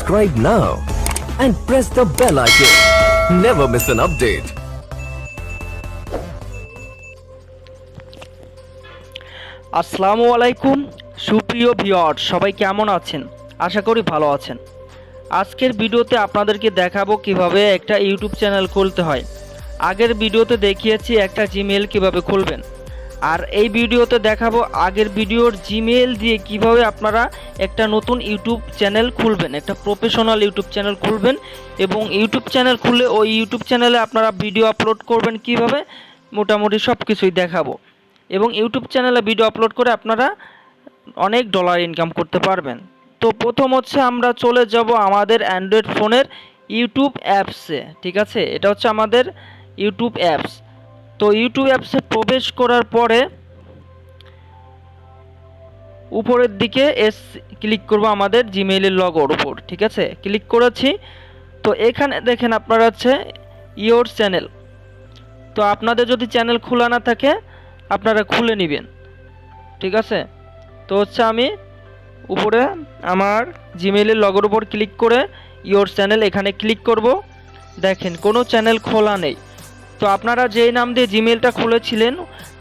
subscribe now and press the bell icon. Never miss an update. আসসালামু আলাইকুম সুপ্রিয় viewer, সবাই কেমন আছেন? আশা করি ভালো আছেন। আজকের ভিডিওতে আপনাদেরকে দেখাবো কিভাবে একটা ইউটিউব চ্যানেল খুলতে হয়। আগের ভিডিওতে দেখিয়েছি একটা জিমেইল কিভাবে খুলবেন, আর এই ভিডিওতে দেখাবো আগের ভিডিওর জিমেইল দিয়ে কিভাবে আপনারা একটা নতুন ইউটিউব চ্যানেল খুলবেন, একটা প্রফেশনাল ইউটিউব চ্যানেল খুলবেন। এবং ইউটিউব চ্যানেল খুলে ওই ইউটিউব চ্যানেলে আপনারা ভিডিও আপলোড করবেন কিভাবে, মোটামুটি সব কিছুই দেখাবো। এবং ইউটিউব চ্যানেলে ভিডিও আপলোড করে আপনারা অনেক ডলার ইনকাম করতে পারবেন। তো প্রথম হচ্ছে আমরা চলে যাব আমাদের অ্যান্ড্রয়েড ফোনের ইউটিউব অ্যাপসে। ঠিক আছে, এটা হচ্ছে আমাদের ইউটিউব অ্যাপস। তো ইউটিউব অ্যাপসে প্রবেশ করার পরে উপরের দিকে ক্লিক করব আমাদের জিমেইলের লগোর উপর। ঠিক আছে, ক্লিক করেছি। তো এখানে দেখেন আপনারা হচ্ছে ইয়োর চ্যানেল। তো আপনাদের যদি চ্যানেল খোলা না থাকে আপনারা খুলে নেবেন। ঠিক আছে, তো হচ্ছে আমি উপরে আমার জিমেইলের লগোর উপর ক্লিক করে ইয়োর চ্যানেল এখানে ক্লিক করব। দেখেন কোনো চ্যানেল খোলা নেই। তো আপনারা যেই নাম দিয়ে জিমেইলটা খুলেছিলেন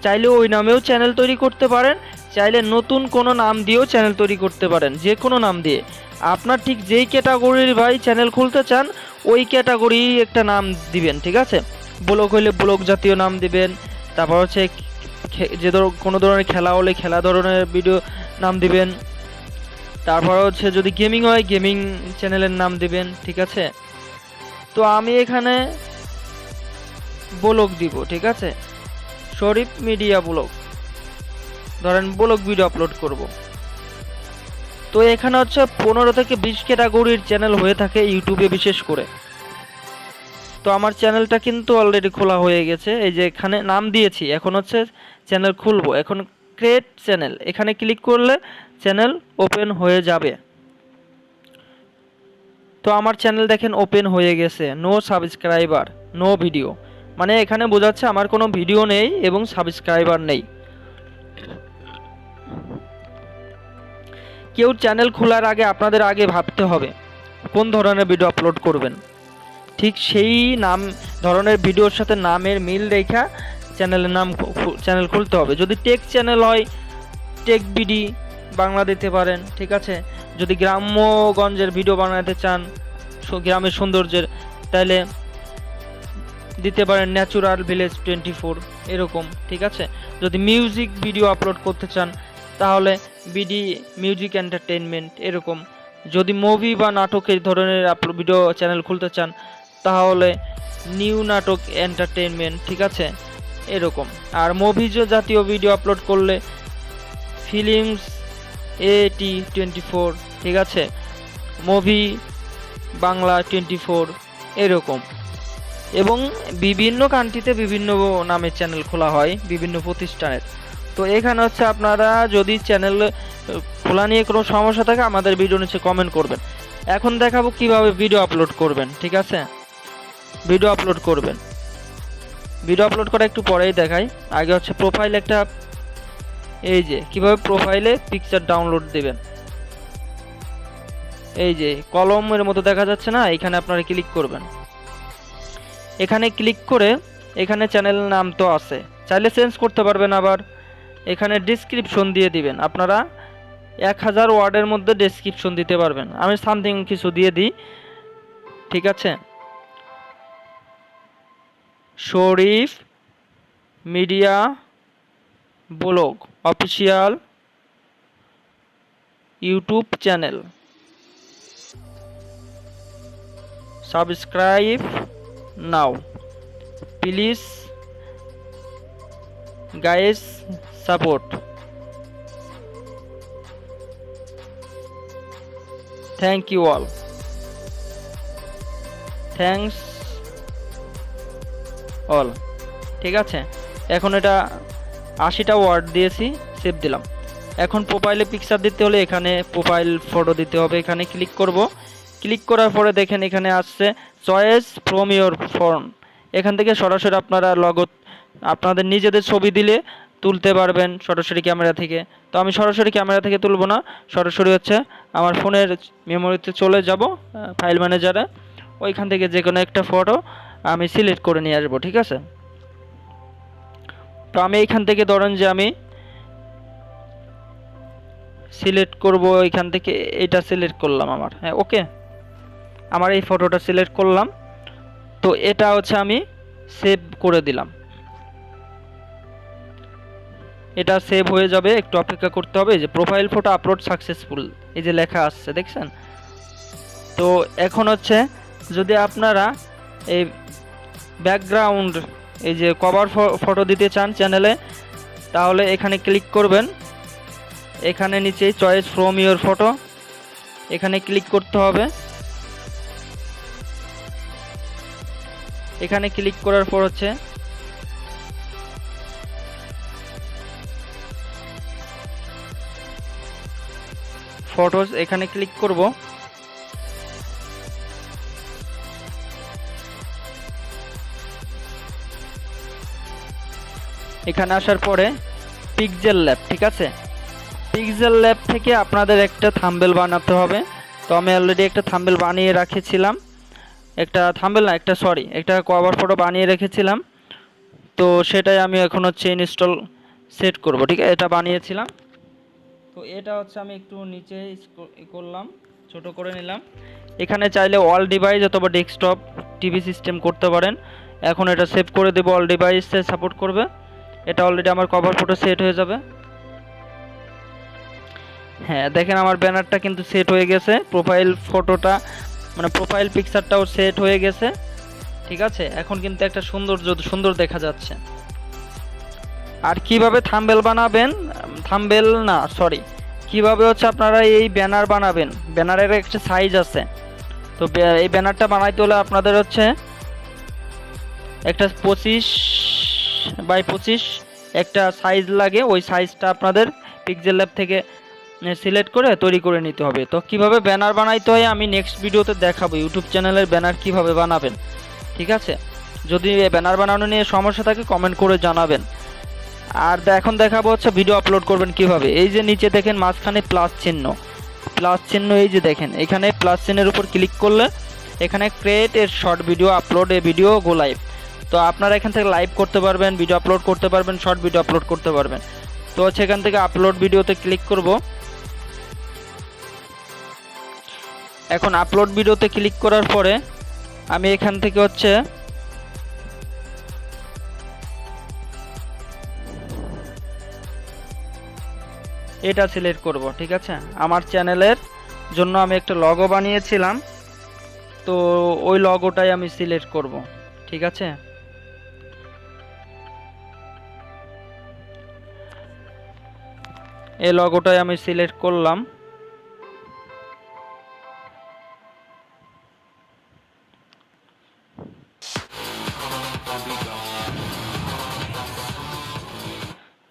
চাইলে ওই নামেও চ্যানেল তৈরি করতে পারেন, চাইলে নতুন কোনো নাম দিয়েও চ্যানেল তৈরি করতে পারেন, যে কোনো নাম দিয়ে। আপনার ঠিক যেই ক্যাটাগরির ভাই চ্যানেল খুলতে চান ওই ক্যাটাগরি একটা নাম দিবেন। ঠিক আছে, ব্লগ হইলে ব্লগ জাতীয় নাম দিবেন, তারপর হচ্ছে যে কোনো ধরনের খেলা হলে খেলা ধরনের ভিডিও নাম দিবেন, তারপর হচ্ছে যদি গেমিং হয় গেমিং চ্যানেলের নাম দিবেন। ঠিক আছে, তো আমি এখানে ব্লগ দিব। ঠিক আছে, শরীফ মিডিয়া ব্লগ, ধরেন ব্লগ ভিডিও আপলোড করব। তো এখানে হচ্ছে 15 থেকে 20 ক্যাটাগরির চ্যানেল হয়ে থাকে ইউটিউবে বিশেষ করে। তো আমার চ্যানেলটা কিন্তু অলরেডি খোলা হয়ে গেছে, এই যে এখানে নাম দিয়েছি। এখন হচ্ছে চ্যানেল খুলবো। এখন ক্রিয়েট চ্যানেল এখানে ক্লিক করলে চ্যানেল ওপেন হয়ে যাবে। তো আমার চ্যানেল দেখেন ওপেন হয়ে গেছে। নো সাবস্ক্রাইবার নো ভিডিও, মানে এখানে বোঝাচ্ছে আমার কোনো ভিডিও নেই এবং সাবস্ক্রাইবার নেই। কেউ চ্যানেল খোলার আগে আপনাদের আগে ভাবতে হবে কোন ধরনের ভিডিও আপলোড করবেন। ঠিক সেই নাম ধরনের ভিডিওর সাথে নামের মিল রেখা চ্যানেল খুলতে হবে। যদি টেক চ্যানেল হয় টেক বিডি বাংলা দিতে পারেন। ঠিক আছে, যদি গ্রাম্যগঞ্জের ভিডিও বানাতে চান গ্রামের সৌন্দর্যের, তাহলে দিতে পারেন ন্যাচুরাল ভিলেজ 24 এরকম। ঠিক আছে, যদি মিউজিক ভিডিও আপলোড করতে চান তাহলে বিডি মিউজিক এন্টারটেইনমেন্ট এরকম। যদি মুভি বা নাটকের ধরনের ভিডিও চ্যানেল খুলতে চান তাহলে নিউ নাটক এন্টারটেইনমেন্ট। ঠিক আছে, এরকম। আর মুভি জাতীয় ভিডিও আপলোড করলে ফিল্মস AT24। ঠিক আছে, মুভি বাংলা 24 এরকম। এবং বিভিন্ন কান্ট্রিতে বিভিন্ন নামের চ্যানেল খোলা হয় বিভিন্ন প্রতিষ্ঠানের। তো এখানে হচ্ছে আপনারা যদি চ্যানেল খোলা নিয়ে কোনো সমস্যা থাকে আমাদের ভিডিও নিচে কমেন্ট করবেন। এখন দেখাবো কিভাবে ভিডিও আপলোড করবেন। ঠিক আছে, ভিডিও আপলোড করবেন। ভিডিও আপলোড করা একটু পরেই দেখাই। আগে হচ্ছে প্রোফাইল একটা, এই যে কিভাবে প্রোফাইলে পিকচার ডাউনলোড দিবেন। এই যে কলমের মতো দেখা যাচ্ছে না, এখানে আপনারা ক্লিক করবেন। এখানে ক্লিক করে এখানে চ্যানেল নাম তো আছে, চাইলে চেঞ্জ করতে পারবেন। আবার এখানে ডেসক্রিপশন দিয়ে দিবেন। আপনারা 1000 ওয়ার্ডের মধ্যে ডেসক্রিপশন দিতে পারবেন। আমি সামথিং কিছু দিয়ে দিই। ঠিক আছে, Sharif media blog official YouTube channel, subscribe now please guys support, thank you all, thanks all. ঠিক আছে, এখন এটা 80টা ওয়ার্ড দিয়েছি, সেভ দিলাম। এখন প্রোফাইলে পিকচার দিতে হলে এখানে প্রোফাইল ফটো দিতে হবে। এখানে ক্লিক করব। ক্লিক করার পরে দেখেন এখানে আসছে চয়েস ফ্রম ইয়োর ফোন। এখান থেকে সরাসরি আপনারা আপনাদের নিজেদের ছবি দিলে তুলতে পারবেন সরাসরি ক্যামেরা থেকে। তো আমি সরাসরি ক্যামেরা থেকে তুলব না, সরাসরি হচ্ছে আমার ফোনের মেমোরিতে চলে যাব, ফাইল ম্যানেজারে, ওইখান থেকে যে কোনো একটা ফটো আমি সিলেক্ট করে নিয়ে আসবো, ঠিক আছে। তো আমি এইখান থেকে ধরেন যে আমি সিলেক্ট করব, এইখান থেকে এটা সিলেক্ট করলাম আমার, হ্যাঁ ওকে, আমার এই ফটোটা সিলেক্ট করলাম। তো এটা হচ্ছে আমি সেভ করে দিলাম, এটা সেভ হয়ে যাবে, একটু অপেক্ষা করতে হবে। যে প্রোফাইল ফটো আপলোড সাকসেসফুল, এই যে লেখা আসছে দেখছেন। তো এখন হচ্ছে যদি আপনারা এই ব্যাকগ্রাউন্ড, এই যে কভার ফটো দিতে চান চ্যানেলে, তাহলে এখানে ক্লিক করবেন, এখানে নিচে চয়েস ফ্রম ইওর ফটো, এখানে ক্লিক করতে হবে। এখানে ক্লিক করার পর হচ্ছে ফটোজ, এখানে ক্লিক করব। এখানে আসার পরে পিক্সেল ল্যাব, ঠিক আছে, পিক্সেল ল্যাব থেকে আপনাদের একটা থাম্বনেল বানাতে হবে। তো আমি অলরেডি একটা থাম্বনেল বানিয়ে রেখেছিলাম, একটা থাম্বনেল না, একটা কভার ফটো বানিয়ে রেখেছিলাম। তো সেটাই আমি এখন হচ্ছে ইনস্টল সেট করব, ঠিক আছে, এটা বানিয়েছিলাম। তো এটা হচ্ছে আমি একটু নিচে করলাম, ছোট করে নিলাম। এখানে চাইলে অল ডিভাইস অথবা ডেস্কটপ টিভি সিস্টেম করতে পারেন। এখন এটা সেভ করে দেব, অল ডিভাইসে সাপোর্ট করবে। এটা অলরেডি আমার কভার ফটো সেট হয়ে যাবে। হ্যাঁ দেখেন আমার ব্যানারটা কিন্তু সেট হয়ে গেছে, প্রোফাইল ফটোটা মানে প্রোফাইল পিকচারটাও সেট হয়ে গেছে, ঠিক আছে। এখন কিন্তু একটা সুন্দর দেখা যাচ্ছে। আর কিভাবে থাম্বনেল বানাবেন, কিভাবে হচ্ছে আপনারা এই ব্যানার বানাবেন, ব্যানারের একটা সাইজ আছে। তো এই ব্যানারটা বানাইতে হলে আপনাদের হচ্ছে একটা 25x25 একটা সাইজ লাগে, ওই সাইজটা আপনাদের পিক্সেল ল্যাব থেকে সিলেক্ট করে তৈরি করে নিতে হবে। তো কিভাবে ব্যানার বানাইতে হয় আমি নেক্সট ভিডিওতে দেখাবো, ইউটিউব চ্যানেলের ব্যানার কিভাবে বানাবেন, ঠিক আছে। যদি ব্যানার বানানো নিয়ে সমস্যা থাকে কমেন্ট করে জানাবেন। আর এখন দেখাবো হচ্ছে ভিডিও আপলোড করবেন কিভাবে। এই যে নিচে দেখেন মাঝখানে প্লাস চিহ্ন, এই যে দেখেন এখানে প্লাস চিহ্নের উপর ক্লিক করলে এখানে ক্রিয়েট এর শর্ট ভিডিও, আপলোড এ ভিডিও, গো লাইভ। তো আপনারা এখান থেকে লাইভ করতে পারবেন, ভিডিও আপলোড করতে পারবেন, শর্ট ভিডিও আপলোড করতে পারবেন। তো সেখান থেকে আপলোড ভিডিওতে ক্লিক করব। এখন আপলোড ভিডিওতে ক্লিক করার পরে আমি এখান থেকে হচ্ছে এটা সিলেক্ট করব, ঠিক আছে। আমার চ্যানেলের জন্য আমি একটা লগো বানিয়েছিলাম, তো ওই লগোটাই আমি সিলেক্ট করব, ঠিক আছে। এই লগোটাই আমি সিলেক্ট করলাম।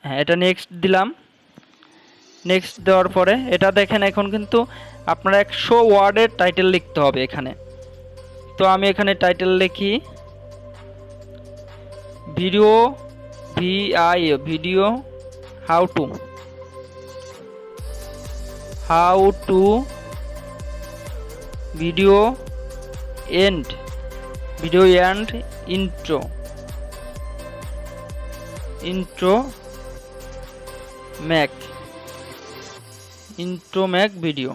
হ্যাঁ এটা নেক্সট দিলাম। নেক্সট দেওয়ার পরে এটা দেখেন এখন কিন্তু আপনারা 100 ওয়ার্ডের টাইটেল লিখতে হবে এখানে। তো আমি এখানে টাইটেল লিখি video how to video and intro make video.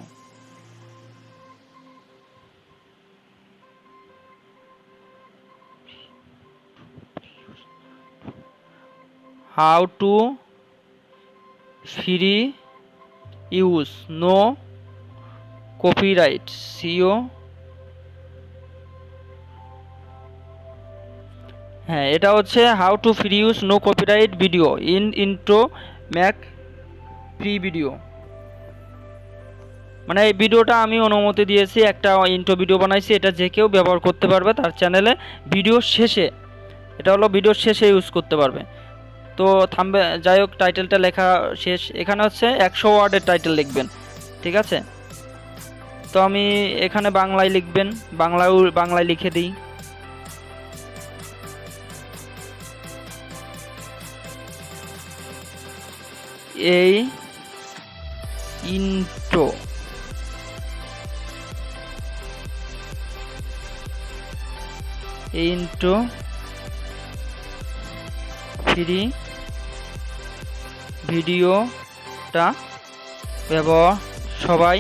How to free use no copyright সিও। হ্যাঁ এটা হচ্ছে how to free use no copyright video intro make free video. মানে এই ভিডিওটা আমি অনুমতি দিয়েছি, একটা ইন্ট্রো ভিডিও বানাইছি, এটা যে কেউ ব্যবহার করতে পারবে তার চ্যানেলে। ভিডিওর শেষে, এটা হলো ভিডিওর শেষে ইউজ করতে পারবে। তো থামবে, যাই হোক টাইটেলটা লেখা শেষ। এখানে হচ্ছে 100 ওয়ার্ডের টাইটেল লিখবেন, ঠিক আছে। তো আমি এখানে বাংলায় লিখবেন, বাংলায় লিখে দিই। এই ইন্ট্রো ফ্রি ভিডিওটা ব্যবহার সবাই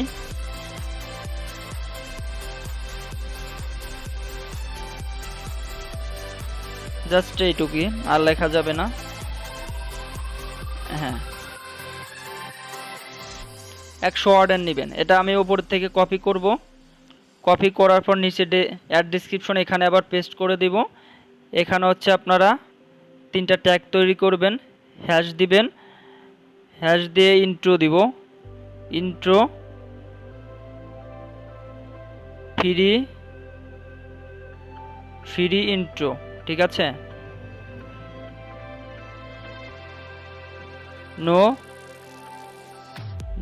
জাস্ট এইটুকুই, আর লেখা যাবে না। হ্যাঁ, 100 অর্ডার নেবেন। এটা আমি উপর থেকে কপি করব, কপি করার পর নিচে অ্যাড ডিসক্রিপশন এখানে আবার পেস্ট করে দিব। এখানে হচ্ছে আপনারা 3টা ট্যাগ তৈরি করবেন, হ্যাশ দিবেন, হ্যাশ দিয়ে ইন্ট্রো দিব, ইন্ট্রো ফ্রি ইন্ট্রো, ঠিক আছে।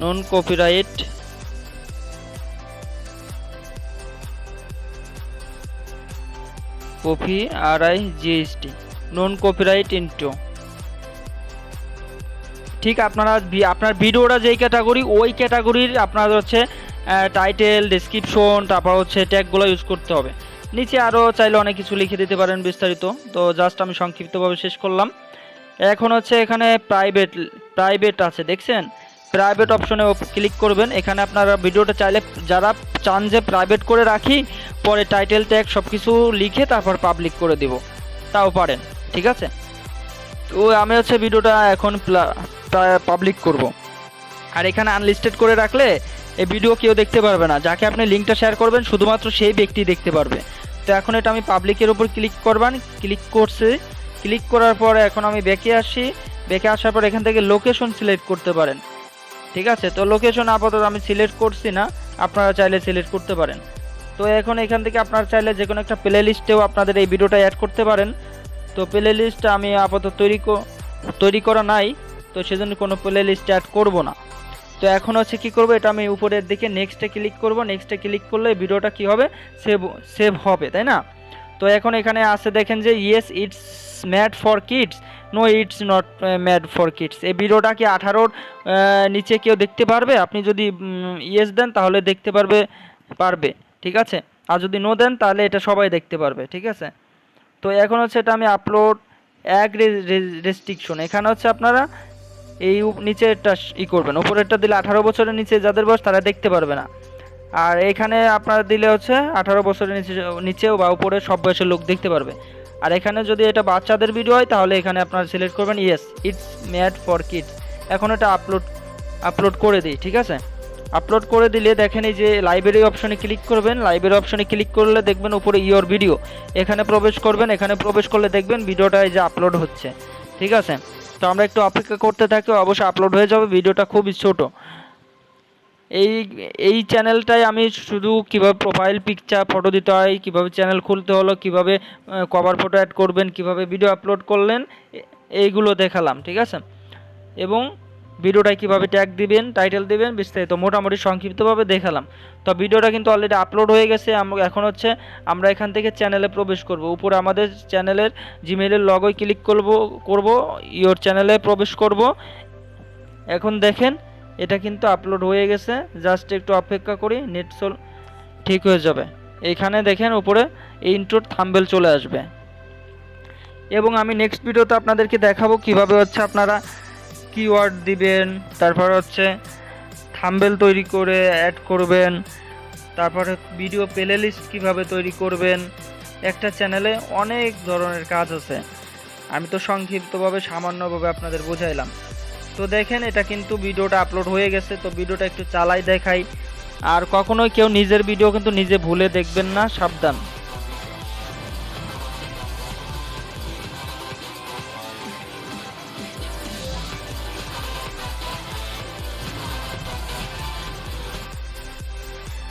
নন কপিরাইট RIGST নন কপিরাইট ইন্ট্রো। ঠিক আপনার ভিডিওটা যেই ক্যাটাগরি, ওই ক্যাটাগরির আপনার হচ্ছে টাইটেল, ডেসক্রিপশন, তারপর হচ্ছে ট্যাগগুলো ইউজ করতে হবে। নিচে আরও চাইলে অনেক কিছু লিখে দিতে পারেন বিস্তারিত, তো জাস্ট আমি সংক্ষিপ্তভাবে শেষ করলাম। এখন হচ্ছে এখানে প্রাইভেট আছে, দেখছেন? প্রাইভেট অপশনে ক্লিক করবেন। এখানে আপনারা ভিডিওটা চাইলে যারা চান যে প্রাইভেট করে রাখি, পরে টাইটেল ট্যাগ সব কিছু লিখে তারপর পাবলিক করে দিব, তাও পারেন, ঠিক আছে। তো আমি হচ্ছে ভিডিওটা এখন পাবলিক করব। আর এখানে আনলিস্টেড করে রাখলে এই ভিডিও কেউ দেখতে পারবে না, যাকে আপনি লিঙ্কটা শেয়ার করবেন শুধুমাত্র সেই ব্যক্তি দেখতে পারবে। তো এখন এটা আমি পাবলিকের উপর ক্লিক করবেন, ক্লিক করছি। ক্লিক করার পরে এখন আমি ব্যাকে আসি, ব্যাকে আসার পর এখান থেকে লোকেশন সিলেক্ট করতে পারেন, ঠিক আছে। তো লোকেশন আপাতত আমি সিলেক্ট করছি না, আপনারা চাইলে সিলেক্ট করতে পারেন। তো এখন এখান থেকে আপনারা চাইলে যে কোনো একটা প্লে লিস্টেও আপনাদের এই ভিডিওটা অ্যাড করতে পারেন। তো প্লে লিস্ট আমি আপাতত তৈরি করা নাই, তো সেজন্য কোনো প্লে লিস্ট অ্যাড করব না। তো এখন হচ্ছে কি করব, এটা আমি উপরের দিকে নেক্সটে ক্লিক করব। নেক্সটে ক্লিক করলে ভিডিওটা কি হবে, সেভ হবে, তাই না? তো এখন এখানে আছে দেখেন যে yes it's made for kids, no it's not made for kids. এই ভিডিওটা কি 18-র নিচে কেউ দেখতে পারবে? আপনি যদি ইয়েস দেন তাহলে দেখতে পারবে, ঠিক আছে। আর যদি নো দেন তাহলে এটা সবাই দেখতে পারবে, ঠিক আছে। তো এখন হচ্ছে এটা আমি আপলোড রেস্ট্রিকশন, এখানে হচ্ছে আপনারা এই নিচেরটা করবেন। উপরেরটা দিলে 18 বছরের নিচে যাদের বয়স তারা দেখতে পারবে না, আর এখানে আপনারা দিলে হচ্ছে 18 বছরের নিচেও বা উপরে সব বয়সের লোক দেখতে পারবে। আর এখানে যদি এটা বাচ্চাদের ভিডিও হয় তাহলে এখানে আপনারা সিলেক্ট করবেন yes it's made for kids. এখন এটা আপলোড করে দিই, ঠিক আছে। আপলোড করে দিলে দেখেন এই যে লাইব্রেরি অপশনে ক্লিক করবেন। লাইব্রেরি অপশনে ক্লিক করলে দেখবেন উপরে ইওর ভিডিও, এখানে প্রবেশ করবেন। এখানে প্রবেশ করলে দেখবেন ভিডিওটা এই যে আপলোড হচ্ছে, ঠিক আছে। তো আমরা একটু অপেক্ষা করতে থাকি, অবশ্যই আপলোড হয়ে যাবে। ভিডিওটা খুবই ছোট। এই চ্যানেলটায় আমি শুধু কিভাবে প্রোফাইল পিকচার ফটো দিতে হয়, কিভাবে চ্যানেল খুলতে হলো, কিভাবে কভার ফটো অ্যাড করবেন, কিভাবে ভিডিও আপলোড করলেন, এইগুলো দেখালাম, ঠিক আছে। এবং ভিডিওটায় কিভাবে ট্যাগ দিবেন, টাইটেল দিবেন, বিস্তারিত মোটামুটি সংক্ষিপ্তভাবে দেখালাম। তো ভিডিওটা কিন্তু অলরেডি আপলোড হয়ে গেছে। এখন হচ্ছে আমরা এখান থেকে চ্যানেলে প্রবেশ করব। উপরে আমাদের চ্যানেলের জিমেইলের লগোয় ক্লিক করব, ইওর চ্যানেলে প্রবেশ করব। এখন দেখেন এটা কিন্তু আপলোড হয়ে গেছে, জাস্ট একটু অপেক্ষা করি, নেট ঠিক হয়ে যাবে। এখানে দেখেন উপরে এই ইন্ট্রোর থাম্বনেল চলে আসবে। এবং আমি নেক্সট ভিডিওতে আপনাদেরকে দেখাবো কিভাবে হচ্ছে আপনারা কিওয়ার্ড দিবেন, তারপর হচ্ছে থাম্বনেল তৈরি করে অ্যাড করবেন, তারপরে ভিডিও প্লে লিস্ট কীভাবে তৈরি করবেন। একটা চ্যানেলে অনেক ধরনের কাজ আছে, আমি তো সংক্ষিপ্তভাবে সামান্যভাবে আপনাদের বোঝাইলাম। তো দেখেন এটা কিন্তু ভিডিওটা আপলোড হয়ে গেছে। তো ভিডিওটা একটু চালাই দেখাই। আর কখনোই কেউ নিজের ভিডিও কিন্তু নিজে ভুলে দেখবেন না, সাবধান।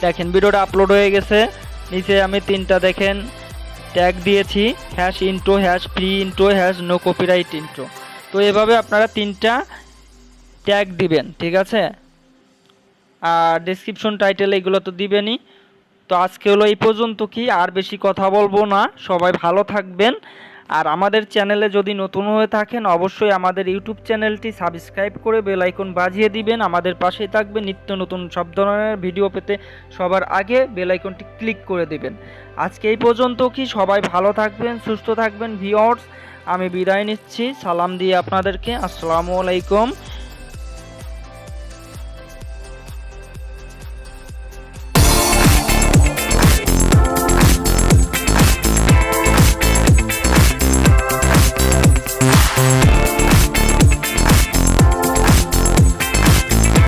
দেখেন ভিডিওটা আপলোড হয়ে গেছে। নিচে আমি 3টা দেখেন ট্যাগ দিয়েছি, hash intro, hash free intro, hash no copyright intro. তো এভাবে আপনারা 3টা ট্যাগ দিবেন, ঠিক আছে। আর ডেসক্রিপশন, টাইটেল এগুলো তো দিবেনই। তো আজকে হলো এই পর্যন্ত, কি আর বেশি কথা বলবো না। সবাই ভালো থাকবেন। আর আমাদের চ্যানেলে যদি নতুন হয়ে থাকেন অবশ্যই আমাদের ইউটিউব চ্যানেলটি সাবস্ক্রাইব করে বেল আইকন বাজিয়ে দিবেন, আমাদের পাশেই থাকবে। নিত্য নতুন সব ধরনের ভিডিও পেতে সবার আগে বেল আইকনটি ক্লিক করে দিবেন। আজকে এই পর্যন্ত, কি সবাই ভালো থাকবেন, সুস্থ থাকবেন ভিউয়ার্স। আমি বিদায় নিচ্ছি সালাম দিয়ে আপনাদেরকে। আসসালামু আলাইকুম।